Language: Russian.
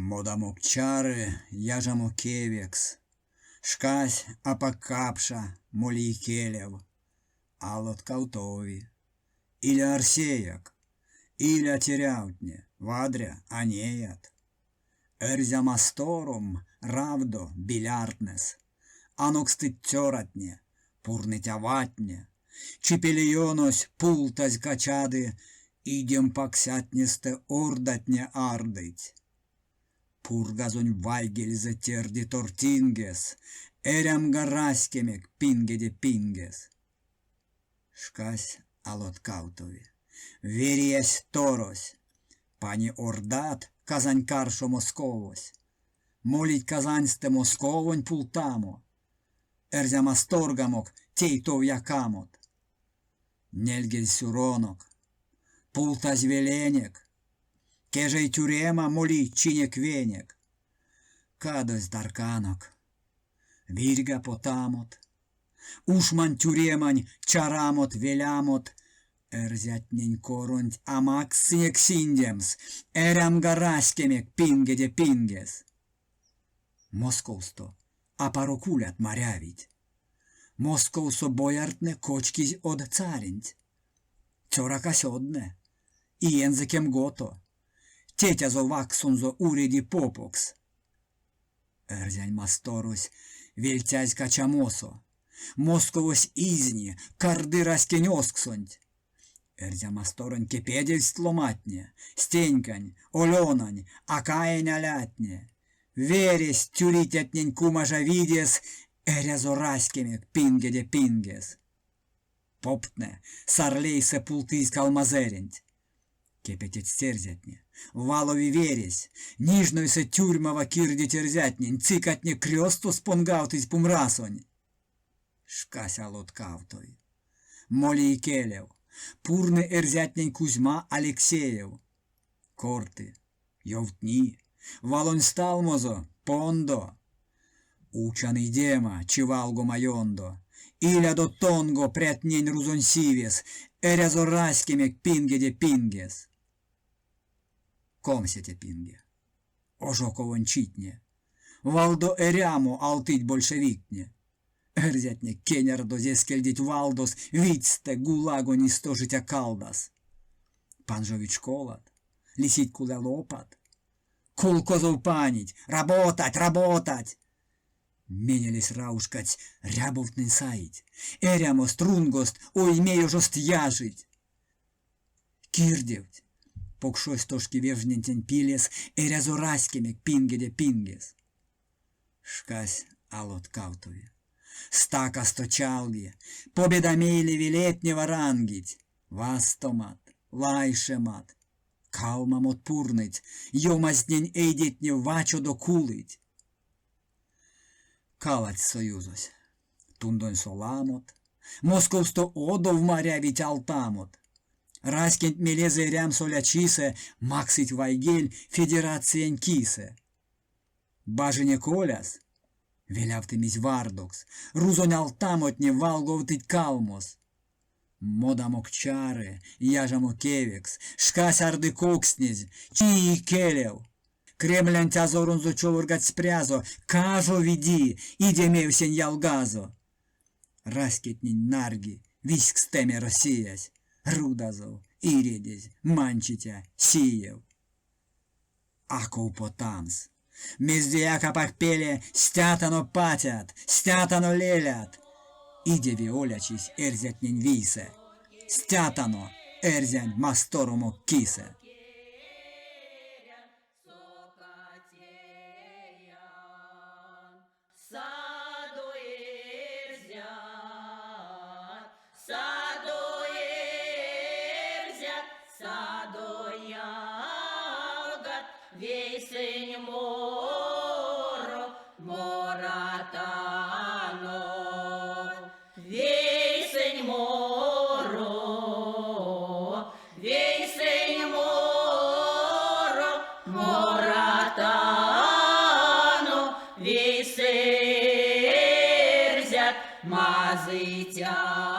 Модамокчари, яжамокевекс, шкась апакапша, моликелев, алот каутови, или арсеяк, или теряутне, вадря анеят. Эрзямасторум равдо билярднес, анокстыттёратне, пурнытяватне, чипелионось пултась качады, идем паксятнесте ордатне ардыть. Пургазонь вальгельзе терди тортингес, эрям гараскемек пингеде пингес. Шкась алот каутови, вериясь торось, пани ордат Казань каршо московось, молить казаньсте московонь пултамо, эрзямасторгамок тейтов якамот. Нельгель сюронок, пултаз веленек, кежей тюрема моли чинек венек, кадось дарканок, вирга потамот, ушман тюремань чарамот велямот, эрзятнень коронть амаксинек синдемс, эрям гараскемек пингеде пингес. Московсто апарокулят морявить, московсо бояртне кочкизь од царинть, цоракасёдне, иензекем гото, тетязо ваксунзо уреди попокс. Эрзянь масторось, вельтязь качамосо, московось изни, карды раскенёсксонть. Эрзямасторонь кепедельст ломатне, стенькань, оленань, акаень алятне, верес тюритятнень кумажа видес, эрязораскемек пингеде пингес. Поптне, сарлейсе пултысь калмазеренть, кепетет стерзятне, валови вересь, нижнойсе тюрьмава кирди терзятнень, цикатне крёсту спонгаутысь пумрасонь. Шкась алот кавтой, моли и келев, пурны эрзятнень Кузьма Алексеев, корты, йовтни, валонь сталмозо, пондо, учаный дема, чивалго майондо, иля до тонго прятнень рузонь сивес, эрязораскемек пингеде пингес. Комсете пинге, ожоковон читне, валдо эрямо алтыть большевикне. Эрзятне кенердо зескельдить валдос, вицте гулаго не стожитя калдас. Панжович колат, лисить куле лопат, кулкозов панить, работать, работать. Менялись раушкать, рябовтнен саить, эрямо струнгост, оймею жост яжить. Кирдевть, покшой стошки вежнентень пилес, эрязораскемек пингеде пингес. Шкась алот каутови. Стака сточалги, победомели вилетнего рангить, вастомат, лайшемат, калмам отпурнить, йомазднень эйдетне вачо докулить. Калать союзось, тундонь соламот, московсто одов морявить алтамот, раскент мелезе рям солячисе, максить вайгель федерациень кисе. Бажене коляс, велявтимись вардокс, рузонь алтамотне валговтыть калмос. Модамокчари, яжамокевекс, шкась арды кокснезь, чи келев. Кремлянь тязорунзо човоргать спрязо, кажо види, идемевсень ялгазо. Раскетнень нарги, виськ стеме Россиясь, рудазов, иредезь, манчитя, сиев. Аков потамс. Мездияка пакпеле стятано патят, стятано лелят. Идеви олячись эрзятнень висе, стятано эрзянь масторумо кисе. Весень моро, моратано, весень моро, весень моро, моратано, весерзят мазитя.